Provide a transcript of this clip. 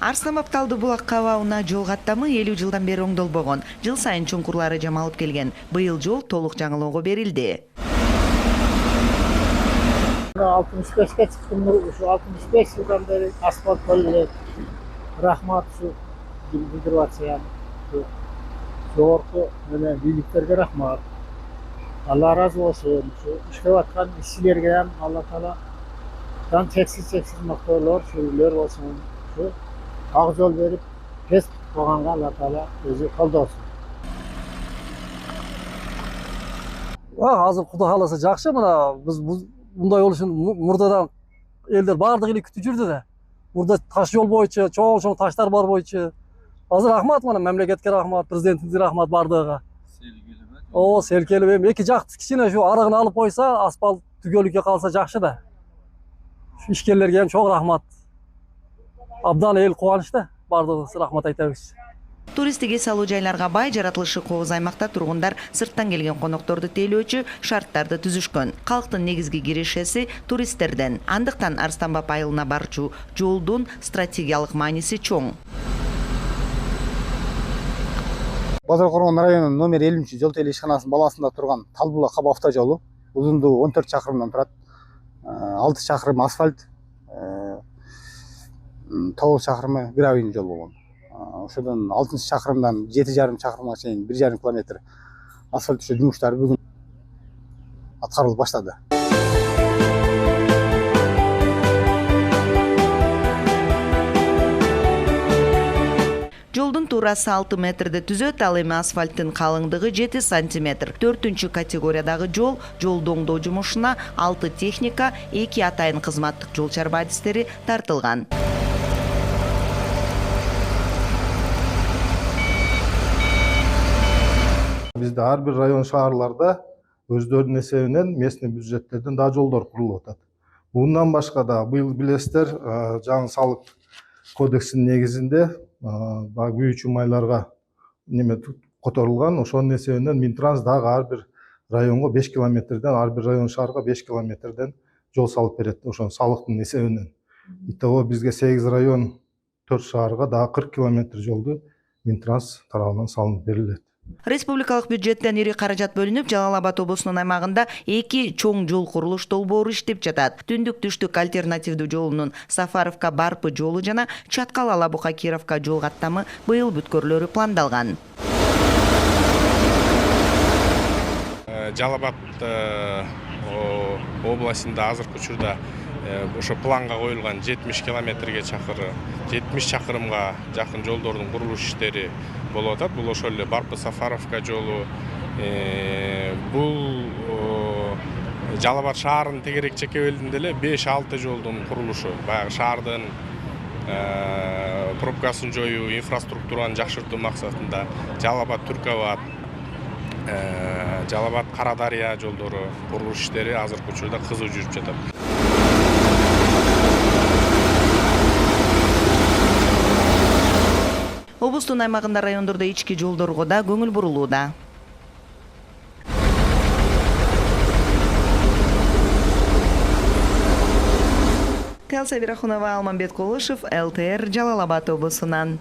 Арстанбаб Талды булак кабагына жол каттамы 50 жылдан бери оңдолбогон. Жыл сайын чуңкурлары жамалып келген. Быйыл жол толук жаңылоого берилди. 65'e çıktım. Şu 65 yıldan beri asfalt koyuyor. Rahmat şu bildirip atsa yani. Doğru böyle birliklerine rahmat. Allah razı olsun. Şu işte atkan işçilerge hem Allah Teala'dan çeksiz noktalar şöyler olsun. Şu ağız yol verip test koğanға Allah Teala özü kaldı olsun. Hazır Құдай қаласа жақсы мына біз bunday oluşun murdadan elder bardıq ile kütü жүрді de. Burada taş yol boyunca, çoğun taşlar var boyunca. Hazır rahmat mana memleketke rahmat, prezidentimizге rahmat bardığıga. O selkeli benim iki jakt kichine şu arığını alıp koysa asfalt tügölükке kalsa жақсы da. Şu işkellerge hem çok rahmat. Abdan el kuvанышта бардыгыбыз rahmat айтабыз. Туристтик эс алуу жайларга бай жаратылышы кооз аймакта тургундар сырттан келген конокторду тейлөөчү шарттарды түзүшкөн. Калктын негизги кирешеси туристтерден. Андыктан Арстанбаб айылына барчу жолдун стратегиялык мааниси чоң. Базар Коргон районунун номер 50 жол теле ишканасынын баласында турган Талбулак Каба автожолу узундугу 14 чакырымдан турат. 6 чакырым асфальт, 9 чакырымы гравийный жол болгон. Ошодон 6 чакырымдан 7,5 чакырымга чейин 1,5 километр асфальт төшөө жумуштары бүгүн аткарылып баштады. Жолдун туурасы 6 метрди түзөт, ал эми асфальттын калыңдыгы 7 сантиметр. 4-чү категориядагы жолду оңдоо жумушуна 6 техника, 2 атайын кызматтык жол чарба адистери тартылган. Bizde her bir rayon şehirlerde özdөрүнүн эсебинен местный бюджеттерден да жолдор курулуп атат. Bundan başka da быйыл билесиздер жаңы салык кодексинин негизинде күйүүчү майларга неме которулган. Ошонун эсебинен Минтранс дагы ар бир районго 5 километрден, ар бир район шаарга 5 километрден жол салып берет. Ошон салыктын эсебинен. Итого бизге 8 район 4 шаарга дагы 40 километр жолду Минтранс тарабынан салынып берилет. Республикалык бюджеттен ири каражат бөлүнүп, Жалал Абад облусунун аймагында 2 чоң жол курулуш долбоору иштеп жатат. Түндүк-түштүк альтернативдүү жолунун Сафаровка Барпы жолу жана Чаткал Алабука Кировка жол каттамы быйыл бүткөрүлөрү пландалган. Жалал Абад областында азыркы учурда ошо планга коюлган 70 километрге чакыры, 70 чакырымга жакын жолдордун курулуш иштери болуп атат. Бул ошол эле Барпы Сафаровка жолу. Бул Жалал Абад шаарынын тегерек чекебелинде эле 5-6 жолдун курулушу. Баягы шаардын пробкасын жоюу, инфраструктураны жакшыртуу максатында Жалал Абад Түркабад, Жалал Абад Карадария жолдору курулуш иштери азыркы учурда кызуу жүрүп жатат. Облустун аймагында райондордо ички жолдорго да көңүл бурулууда. Калса Бирахунова, Алмамбет Колышев, ЛТР, Жалал Абад облусунан.